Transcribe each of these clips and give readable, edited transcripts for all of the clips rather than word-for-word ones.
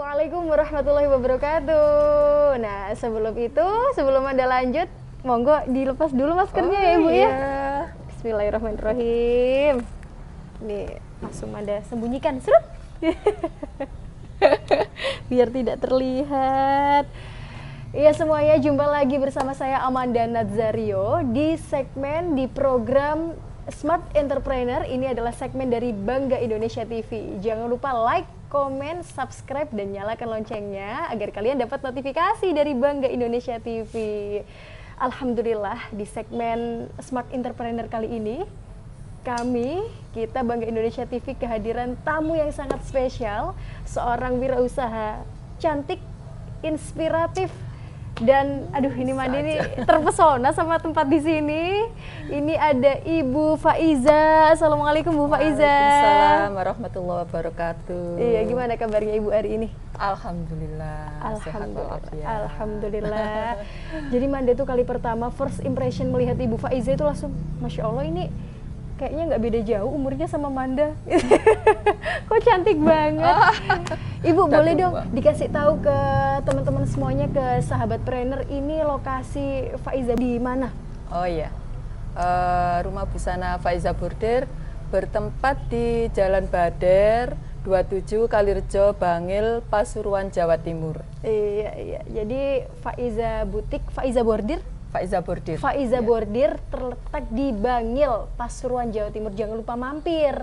Assalamualaikum warahmatullahi wabarakatuh. Nah, sebelum Anda lanjut, monggo dilepas dulu maskernya ya Ibu ya. Bismillahirrahmanirrahim. Nih, langsung Anda sembunyikan, serut. Biar tidak terlihat. Iya semuanya, jumpa lagi bersama saya Amanda Nazario di program Smart Entrepreneur. Ini adalah segmen dari Bangga Indonesia TV. Jangan lupa like, komen, subscribe, dan nyalakan loncengnya agar kalian dapat notifikasi dari Bangga Indonesia TV. Alhamdulillah, di segmen Smart Entrepreneur kali ini kita Bangga Indonesia TV kehadiran tamu yang sangat spesial, seorang wirausaha cantik, inspiratif, dan aduh ini Mandi nih terpesona sama tempat di sini. Ini ada Ibu Faiza. Assalamualaikum Bu Faiza. Waalaikumsalam warahmatullahi wabarakatuh. Iya, gimana kabarnya Ibu hari ini? Alhamdulillah. Alhamdulillah. Jadi Manda tuh kali pertama first impression melihat Ibu Faiza itu langsung, Masya Allah ini kayaknya nggak beda jauh umurnya sama Manda. Kok cantik banget. Ibu boleh dong dikasih tahu ke teman-teman semuanya, ke sahabat trainer, ini lokasi Faiza di mana? Oh iya, rumah busana Faiza Bordir bertempat di Jalan Bader 27 Kalirejo, Bangil, Pasuruan, Jawa Timur. Iya. Jadi Faiza Butik, Faiza Bordir terletak di Bangil, Pasuruan, Jawa Timur. Jangan lupa mampir.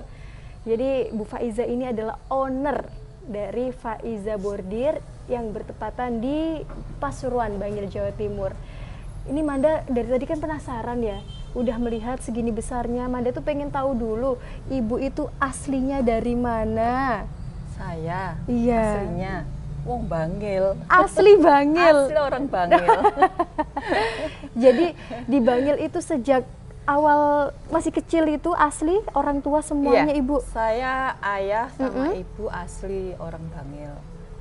Jadi Bu Faiza ini adalah owner dari Faiza Bordir yang bertepatan di Pasuruan, Bangil, Jawa Timur. Ini Manda dari tadi kan penasaran ya, udah melihat segini besarnya, Manda tuh pengen tahu dulu, Ibu itu aslinya dari mana? Saya? Iya. Aslinya wong Bangil. Asli Bangil. Asli orang Bangil. Jadi di Bangil itu sejak awal masih kecil itu asli orang tua semuanya iya, Ibu? Saya, ayah sama ibu asli orang Bangil.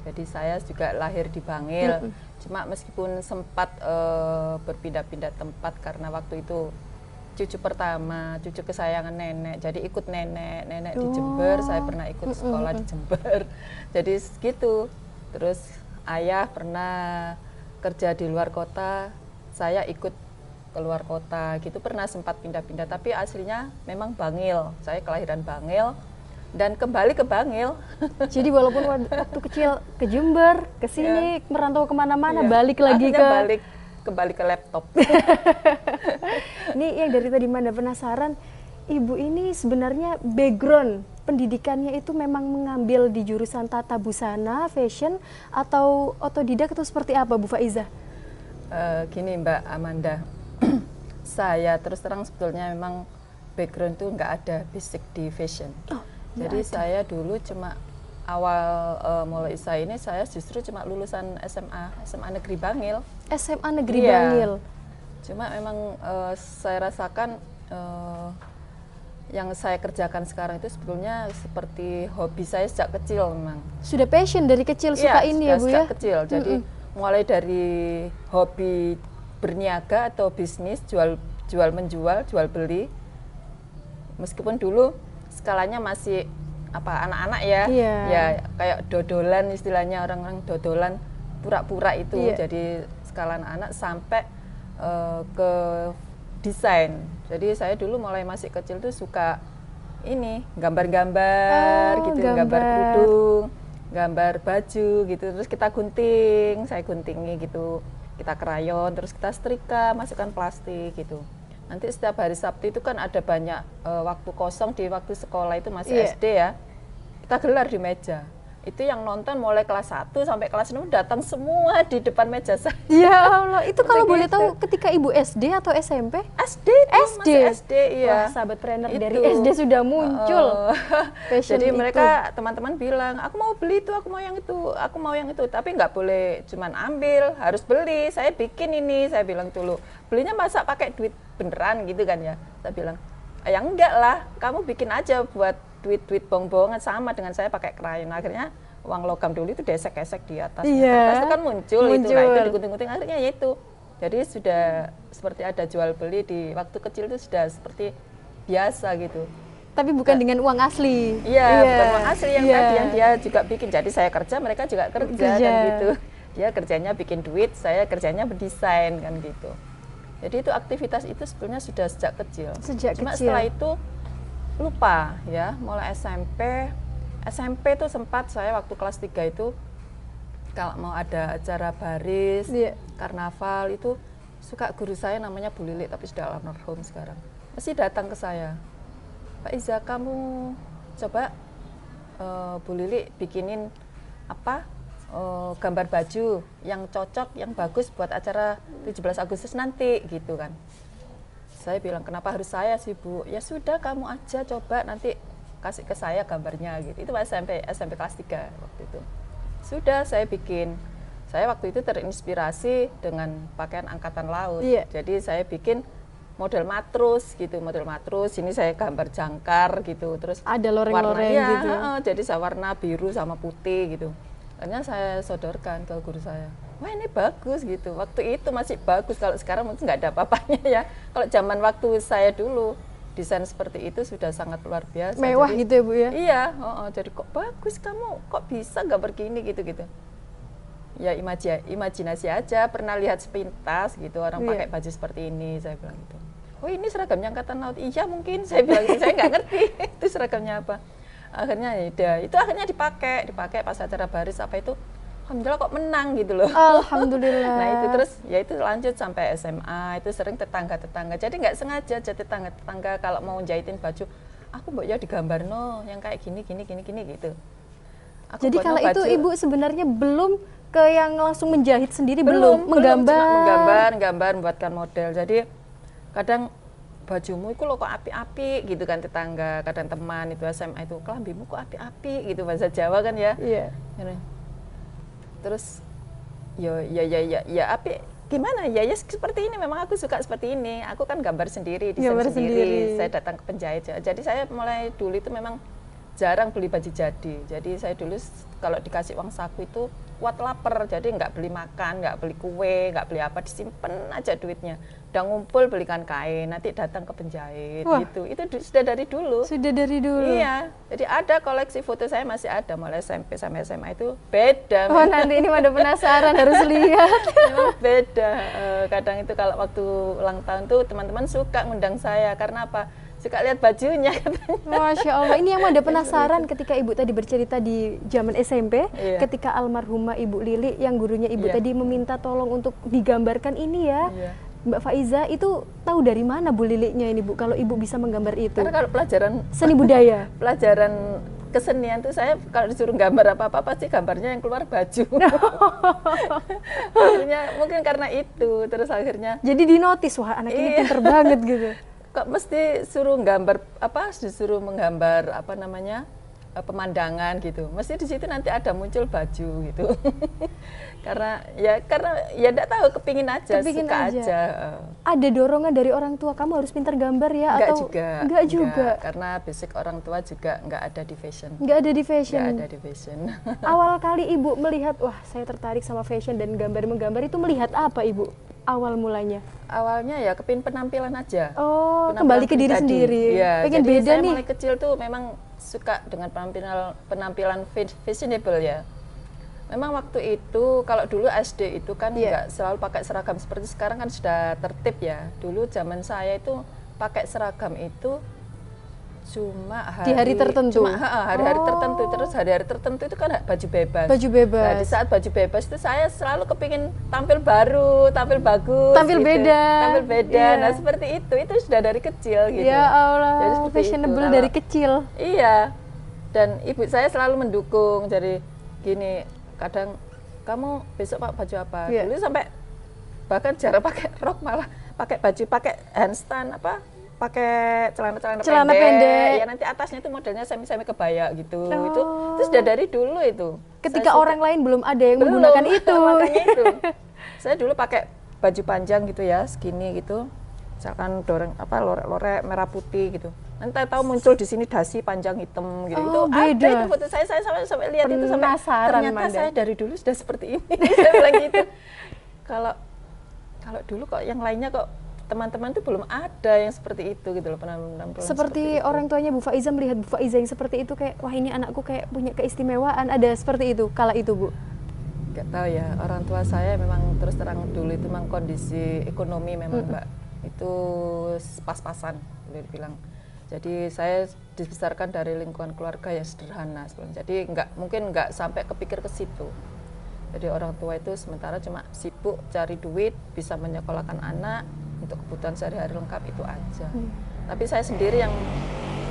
Jadi saya juga lahir di Bangil. Cuma meskipun sempat berpindah-pindah tempat karena waktu itu cucu pertama, cucu kesayangan nenek. Jadi ikut nenek di Jember, saya pernah ikut sekolah di Jember. Jadi gitu. Terus ayah pernah kerja di luar kota, saya ikut ke luar kota gitu, pernah sempat pindah-pindah, tapi aslinya memang Bangil. Saya kelahiran Bangil dan kembali ke Bangil. Jadi walaupun waktu kecil ke Jember, ke sini, merantau kemana-mana, balik lagi kembali ke laptop. Ini yang dari tadi Manda penasaran, Ibu ini sebenarnya background pendidikannya itu memang mengambil di jurusan tata busana, fashion, atau otodidak atau seperti apa Bu Faiza? Gini Mbak Amanda, saya terus terang sebetulnya memang background itu nggak ada basic di fashion. Jadi saya dulu cuma awal mulai usaha ini saya justru cuma lulusan SMA Negeri Bangil. SMA Negeri Bangil. Cuma memang saya rasakan yang saya kerjakan sekarang itu sebetulnya seperti hobi saya sejak kecil memang. Sudah passion dari kecil suka ini ya Bu ya? Sejak kecil. Jadi mulai dari hobi berniaga atau bisnis, jual beli. Meskipun dulu skalanya masih anak-anak ya. Ya kayak dodolan, istilahnya orang-orang dodolan pura-pura itu. Jadi skala anak-anak sampai ke desain. Jadi saya dulu mulai masih kecil tuh suka ini gambar-gambar gitu, gambar kerudung, gambar baju gitu. Terus kita gunting, saya guntingi gitu. Kita krayon, terus kita setrika, masukkan plastik gitu. Nanti setiap hari Sabtu itu kan ada banyak waktu kosong di waktu sekolah itu masih SD ya. Kita gelar di meja. Itu yang nonton mulai kelas 1 sampai kelas 6 datang semua di depan meja saya. Ya Allah, itu kalau boleh tahu ketika Ibu SD atau SMP? SD, iya. Wah, sahabat trainer dari SD sudah muncul. Jadi mereka teman-teman bilang, aku mau beli itu, aku mau yang itu. Tapi nggak boleh cuman ambil, harus beli. Saya bikin ini, saya bilang dulu. Belinya masa pakai duit beneran gitu kan ya? Saya bilang, ya enggak lah, kamu bikin aja buat duit bohong-bohongan, sama dengan saya pakai krayon. Akhirnya uang logam dulu itu desek-desek di atas. Kertas itu kan muncul. Itu, nah itu digunting-gunting, akhirnya ya itu. Jadi sudah seperti ada jual beli di waktu kecil itu sudah seperti biasa gitu. Tapi bukan dengan uang asli. Iya, bukan uang asli yang tadi yang dia juga bikin. Jadi saya kerja, mereka juga kerja kan gitu. Dia kerjanya bikin duit, saya kerjanya berdesain kan gitu. Jadi itu aktivitas itu sebenarnya sudah sejak kecil. Cuma setelah itu lupa ya, mulai SMP itu sempat saya waktu kelas 3 itu kalau mau ada acara baris, karnaval itu suka guru saya namanya Bu Lili, tapi sudah almarhum sekarang. Mesti datang ke saya, Pak Iza, kamu coba Bu Lili bikinin apa gambar baju yang cocok, yang bagus buat acara 17 Agustus nanti gitu kan. Saya bilang, kenapa harus saya sih Bu? Ya sudah, kamu aja coba, nanti kasih ke saya gambarnya gitu. Itu SMP kelas 3 waktu itu. Sudah saya bikin. Saya waktu itu terinspirasi dengan pakaian angkatan laut. Jadi saya bikin model matrus gitu, model matrus. Ini saya gambar jangkar gitu. Terus ada loreng-loreng gitu. Jadi saya warna biru sama putih gitu. Akhirnya saya sodorkan ke guru saya. Wah, ini bagus gitu. Waktu itu masih bagus, kalau sekarang mungkin nggak ada apa-apanya ya. Kalau zaman waktu saya dulu, desain seperti itu sudah sangat luar biasa. Mewah jadi, gitu ya Bu ya? Iya, jadi kok bagus kamu, kok bisa gambar gini gitu-gitu. Ya imajinasi aja, pernah lihat sepintas gitu, orang pakai baju seperti ini, saya bilang gitu. Oh ini seragamnya Angkatan Laut, iya mungkin, saya bilang gitu, saya nggak ngerti itu seragamnya apa. Akhirnya ya itu akhirnya dipakai pas acara baris apa itu. Alhamdulillah kok menang gitu loh. Alhamdulillah. Nah itu terus ya itu lanjut sampai SMA, itu sering tetangga-tetangga. Jadi nggak sengaja jadi tetangga kalau mau jahitin baju, aku mbok ya digambar no yang kayak gini gitu. Aku jadi kalau itu Ibu sebenarnya belum ke yang langsung menjahit sendiri, belum menggambar, membuatkan model. Jadi kadang bajumu itu lo kok api-api gitu kan tetangga, kadang teman itu SMA itu kelambimu kok api-api gitu bahasa Jawa kan ya. Iya. Terus ya api gimana ya seperti ini, memang aku suka seperti ini, aku kan gambar sendiri, desain sendiri. Saya datang ke penjahit, jadi saya mulai dulu itu memang jarang beli baju jadi saya dulu kalau dikasih uang saku itu kuat lapar, jadi nggak beli makan, nggak beli kue, nggak beli apa, disimpan aja duitnya, udah ngumpul belikan kain, nanti datang ke penjahit. Wah, gitu. Itu sudah dari dulu. Iya, jadi ada koleksi foto saya masih ada mulai SMP sampai SMA itu beda. Oh nanti ini pada penasaran harus lihat. Memang beda. Kadang itu kalau waktu ulang tahun tuh teman-teman suka ngundang saya karena apa? Suka lihat bajunya katanya. Masya Allah, ini yang ada penasaran ketika Ibu tadi bercerita di zaman SMP, ketika almarhumah Ibu Lili yang gurunya Ibu tadi meminta tolong untuk digambarkan ini ya. Mbak Faiza itu tahu dari mana Bu Lilinya ini Bu, kalau Ibu bisa menggambar itu? Karena kalau pelajaran seni budaya, pelajaran kesenian tuh saya kalau disuruh gambar apa-apa pasti gambarnya yang keluar baju. Mungkin karena itu, terus akhirnya jadi dinotis, wah anak ini pinter banget gitu. Kok mesti suruh gambar apa, disuruh menggambar apa namanya pemandangan gitu, mesti di situ nanti ada muncul baju gitu. karena ya enggak tahu, kepingin aja. Ada dorongan dari orang tua kamu harus pintar gambar ya? Enggak juga karena basic orang tua juga enggak ada di fashion. Awal kali Ibu melihat, wah saya tertarik sama fashion dan menggambar itu, melihat apa Ibu awal mulanya? Awalnya ya kepingin penampilan aja. Oh, kembali ke diri sendiri. Ya, pengen jadi beda saya nih. Mulai kecil tuh memang suka dengan penampilan fashionable ya. Memang waktu itu kalau dulu SD itu kan nggak selalu pakai seragam seperti sekarang, kan sudah tertib ya. Dulu zaman saya itu pakai seragam itu cuma hari tertentu. Hari-hari tertentu, terus hari-hari tertentu itu kan baju bebas. Nah, di saat baju bebas itu saya selalu kepingin tampil baru, tampil bagus, tampil beda. Nah, seperti itu sudah dari kecil gitu. Ya Allah, fashionable dari kecil. Iya. Dan ibu saya selalu mendukung. Jadi gini, kadang kamu besok baju apa? Dulu sampai bahkan jarang pakai rok, malah pakai baju, pakai handstand pakai celana pendek. Ya nanti atasnya itu modelnya semi kebaya gitu. Itu sudah dari dulu itu. Ketika orang lain belum ada yang menggunakan itu. Makanya itu. Saya dulu pakai baju panjang gitu ya, skinny gitu. Misalkan lorek merah putih gitu. Nanti tahu muncul di sini dasi panjang hitam gitu. Itu beda. Ada itu foto saya sampai lihat itu sampai ternyata saya dari dulu sudah seperti ini. Saya bilang gitu. Kalau dulu kok yang lainnya kok teman-teman itu belum ada yang seperti itu gitu loh, penampilan Seperti orang tuanya Bu Faiza melihat Bu Faiza yang seperti itu kayak wah ini anakku kayak punya keistimewaan, ada seperti itu kala itu Bu? Gak tahu ya, orang tua saya memang terus terang dulu itu memang kondisi ekonomi memang Mbak itu pas-pasan boleh dibilang. Jadi saya dibesarkan dari lingkungan keluarga yang sederhana sebenarnya. Jadi mungkin nggak sampai kepikir ke situ. Jadi orang tua itu sementara cuma sibuk cari duit, bisa menyekolahkan anak untuk kebutuhan sehari-hari lengkap itu aja. Tapi saya sendiri yang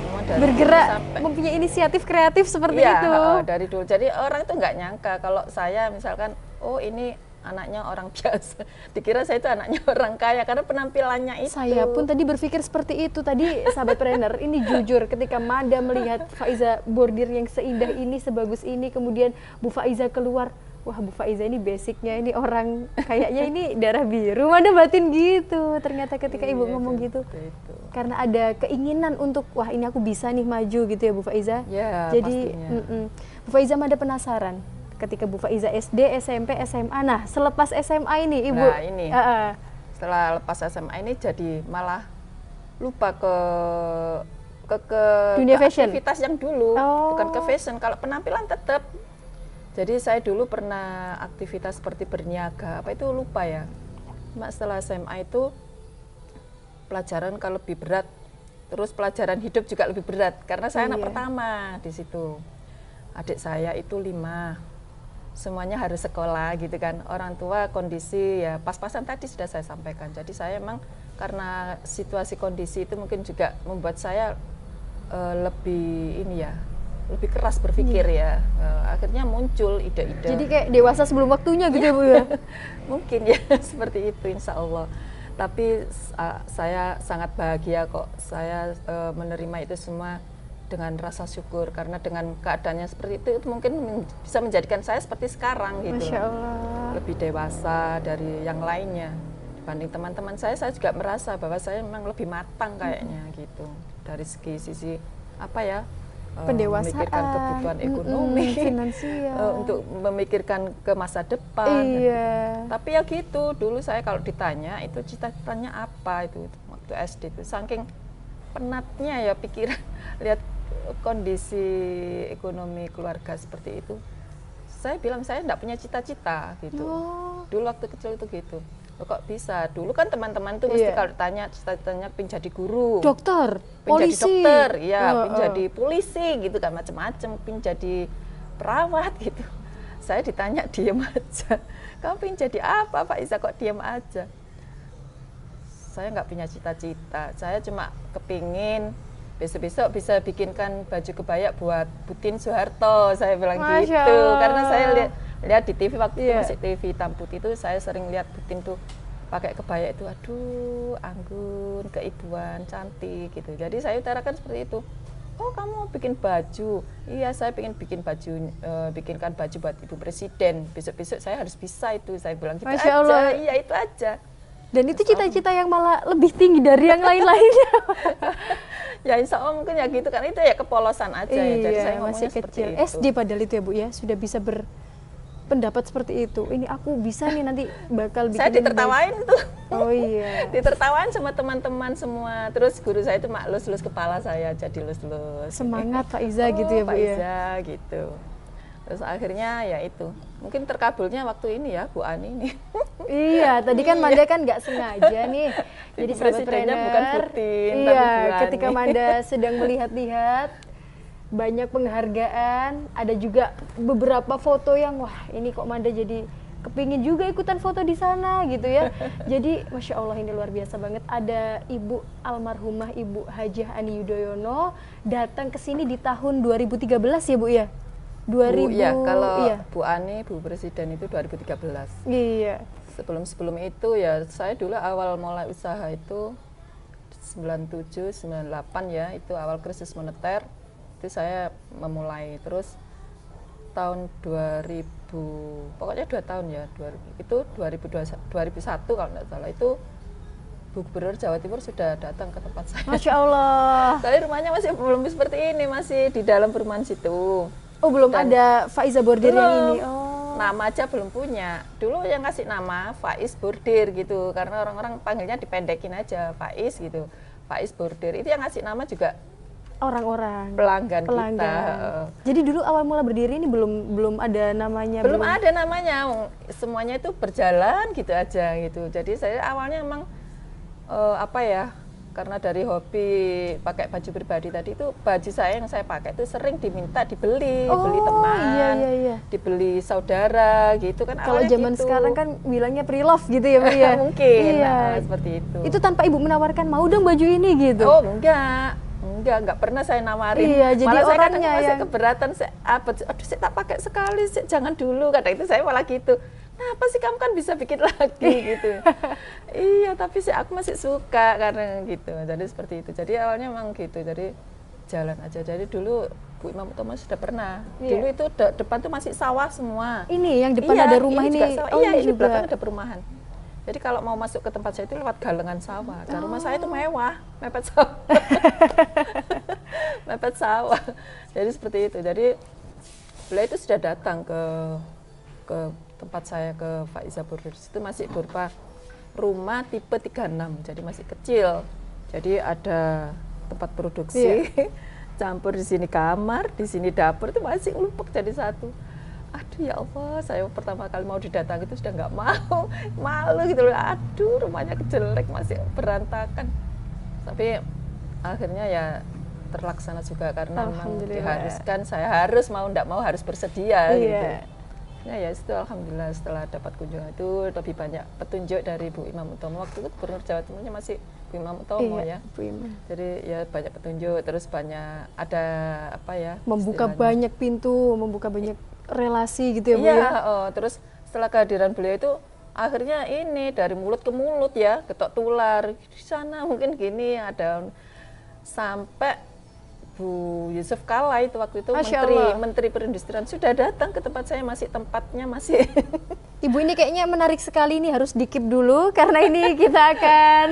memang dari bergerak, sampai mempunyai inisiatif kreatif seperti iya, itu. Dari dulu. Jadi orang itu nggak nyangka kalau saya misalkan, oh ini anaknya orang biasa. Dikira saya itu anaknya orang kaya karena penampilannya itu. Saya pun tadi berpikir seperti itu. Tadi sahabat trainer, ini jujur ketika Manda melihat Faiza bordir yang seindah ini, sebagus ini, kemudian Bu Faiza keluar, wah Bu Faiza ini basicnya ini orang kayaknya ini darah biru. Manda batin gitu. Ternyata ketika Ibu ngomong gitu. Karena ada keinginan untuk wah ini aku bisa nih maju gitu ya Bu Faiza. Ya, jadi Bu Faiza Manda penasaran ketika Bu Faiza SD, SMP, SMA. Nah, selepas SMA ini Ibu nah ini setelah lepas SMA ini jadi malah lupa ke dunia fashion, aktivitas yang dulu, bukan ke fashion. Kalau penampilan tetap. Jadi saya dulu pernah aktivitas seperti berniaga, apa itu lupa ya. Setelah SMA itu pelajaran kalau lebih berat, terus pelajaran hidup juga lebih berat karena saya anak pertama di situ. Adik saya itu 5, semuanya harus sekolah gitu kan. Orang tua kondisi ya pas-pasan tadi sudah saya sampaikan. Jadi saya emang karena situasi kondisi itu mungkin juga membuat saya lebih ini ya, lebih keras berpikir ya. Akhirnya muncul ide-ide. Jadi kayak dewasa sebelum waktunya gitu ya Bu ya. Mungkin ya seperti itu insya Allah. Tapi saya sangat bahagia kok. Saya menerima itu semua dengan rasa syukur karena dengan keadaannya seperti itu mungkin bisa menjadikan saya seperti sekarang gitu. Masya Allah. Lebih dewasa dari yang lainnya dibanding teman-teman saya juga merasa bahwa saya memang lebih matang kayaknya gitu dari sisi apa ya, pendewasaan, memikirkan kebutuhan ekonomi, finansial, untuk memikirkan ke masa depan. Iya. Tapi ya gitu, dulu saya kalau ditanya itu cita-citanya apa itu waktu SD itu saking penatnya ya pikiran lihat kondisi ekonomi keluarga seperti itu. Saya bilang saya enggak punya cita-cita gitu. Dulu waktu kecil itu gitu. Kok bisa? Dulu kan teman-teman tuh mesti kalau ditanya cita-citanya pengen jadi guru, dokter, polisi, jadi dokter, ya, pengen jadi polisi gitu kan, macam-macam, pengen jadi perawat gitu. Saya ditanya diem aja. Kamu pengen jadi apa Pak Isa, kok diem aja? Saya nggak punya cita-cita. Saya cuma kepingin besok-besok bisa bikinkan baju kebaya buat Putin Soeharto. Saya bilang gitu. Karena saya lihat di TV waktu itu masih TV hitam putih itu, saya sering lihat Putin tuh pakai kebaya itu, aduh anggun, keibuan, cantik gitu. Jadi saya utarakan seperti itu. Oh kamu bikin baju? Iya saya pengen bikin baju, bikinkan baju buat Ibu Presiden. Besok-besok saya harus bisa itu. Saya bilang gitu Masya aja. Allah. Iya itu aja. Dan itu cita-cita yang malah lebih tinggi dari yang lain-lainnya. Ya insya Allah mungkin ya gitu kan, itu ya kepolosan aja ya. Jadi saya masih kecil. itu. SD padahal itu ya Bu ya, sudah bisa berpendapat seperti itu. Ini aku bisa nih nanti bakal bikin. Saya ditertawain itu. Oh iya. Ditertawain sama teman-teman semua. Terus guru saya itu lus-lus kepala saya jadi lus-lus. Semangat Pak Iza gitu ya Bu Pak ya. Iza gitu. Terus akhirnya ya itu. Mungkin terkabulnya waktu ini ya Bu Ani ini. Iya, tadi kan Manda kan nggak sengaja nih. Jadi sahabat trainer, bukan Putin, iya, tapi Bu Ani. ketika Manda sedang melihat-lihat banyak penghargaan, ada juga beberapa foto yang wah ini kok Manda jadi kepingin juga ikutan foto di sana gitu ya. Jadi Masya Allah ini luar biasa banget. Ada Ibu almarhumah Ibu Hajah Ani Yudhoyono datang ke sini di tahun 2013 ya Bu ya? 2000 ya, kalau Bu Ani, Bu Presiden itu 2013. Iya. Sebelum itu ya saya dulu awal mulai usaha itu 97, 98 ya, itu awal krisis moneter. Itu saya memulai, terus tahun 2000, pokoknya 2 tahun ya, itu 2001 kalau tidak salah, itu Bu Gubernur Jawa Timur sudah datang ke tempat saya. Masya Allah. Tapi rumahnya masih belum seperti ini, masih di dalam perumahan situ. Oh belum ada Faiza bordir yang ini. Oh. Nama aja belum punya. Dulu yang ngasih nama Faiz Bordir gitu, karena orang-orang panggilnya dipendekin aja Faiz gitu. Faiz Bordir itu yang ngasih nama juga Orang-orang pelanggan kita. Jadi dulu awal mula berdiri ini belum ada namanya. Belum ada namanya, semuanya itu berjalan gitu aja gitu. Jadi saya awalnya emang apa ya? Karena dari hobi pakai baju pribadi tadi itu, baju saya yang saya pakai itu sering diminta dibeli, beli teman, dibeli saudara gitu kan. Kalau zaman gitu. sekarang kan bilangnya pre-love gitu ya Mbak ya? Mungkin, iya. Seperti itu. Itu tanpa ibu menawarkan, mau dong baju ini gitu? Oh enggak pernah saya nawarin. Iya, jadi malah orangnya saya kadang yang keberatan, aduh saya tak pakai sekali, jangan dulu, kata itu saya malah gitu. Apa sih kamu kan bisa bikin lagi gitu. Iya, tapi aku masih suka karena gitu. Jadi seperti itu. Jadi awalnya memang gitu. Jadi jalan aja. Jadi dulu Bu Imam Utomo sudah pernah. Dulu itu depan tuh masih sawah semua. Ini yang depan ada rumah ini. Iya, ini belakang ada perumahan. Jadi kalau mau masuk ke tempat saya itu lewat galengan sawah. Dan rumah saya itu mewah, mepet sawah. Mepet sawah. Jadi seperti itu. Jadi beliau itu sudah datang ke tempat saya, ke Faiza Bordir. Itu masih berupa rumah tipe 36, jadi masih kecil. Jadi ada tempat produksi, campur di sini kamar, di sini dapur, itu masih ngelumpuk jadi satu. Aduh ya Allah, saya pertama kali mau didatangi itu sudah nggak mau, malu gitu loh. Aduh, rumahnya jelek, masih berantakan. Tapi akhirnya ya terlaksana juga karena memang diharuskan, saya harus mau nggak mau harus bersedia gitu. Ya itu alhamdulillah setelah dapat kunjungan itu lebih banyak petunjuk dari Bu Imam Utomo. Waktu itu Gubernur Jawa Timurnya masih Bu Imam Utomo ya. Bu Imam. Jadi ya banyak petunjuk, terus banyak ada apa ya? Membuka banyak pintu, membuka banyak relasi gitu ya Bu ya. Iya, terus setelah kehadiran beliau itu akhirnya ini dari mulut ke mulut ya, ketok tular. Di sana mungkin gini ada sampai Bu Yusuf Kala itu waktu itu Menteri Perindustrian sudah datang ke tempat saya, tempatnya masih. Ibu ini kayaknya menarik sekali, ini harus di-keep dulu karena ini kita akan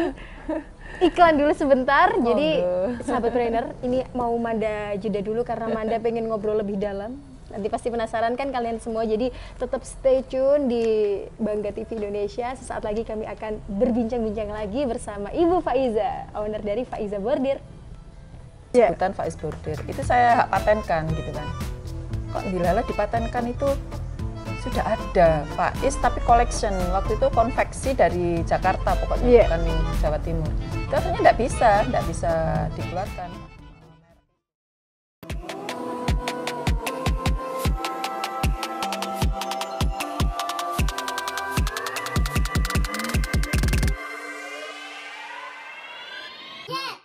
iklan dulu sebentar. Jadi sahabat trainer, ini mau Manda jeda dulu karena Manda pengen ngobrol lebih dalam. Nanti pasti penasaran kan kalian semua, jadi tetap stay tune di Bangga TV Indonesia. Sesaat lagi kami akan berbincang-bincang lagi bersama Ibu Faiza, owner dari Faiza Bordir. Sebutan Faiz Bordir itu saya hak patenkan gitu kan. Kok dilala dipatenkan itu sudah ada Faiz tapi collection, waktu itu konveksi dari Jakarta pokoknya, bukan Jawa Timur. Itu akhirnya nggak bisa dikeluarkan. Yeah.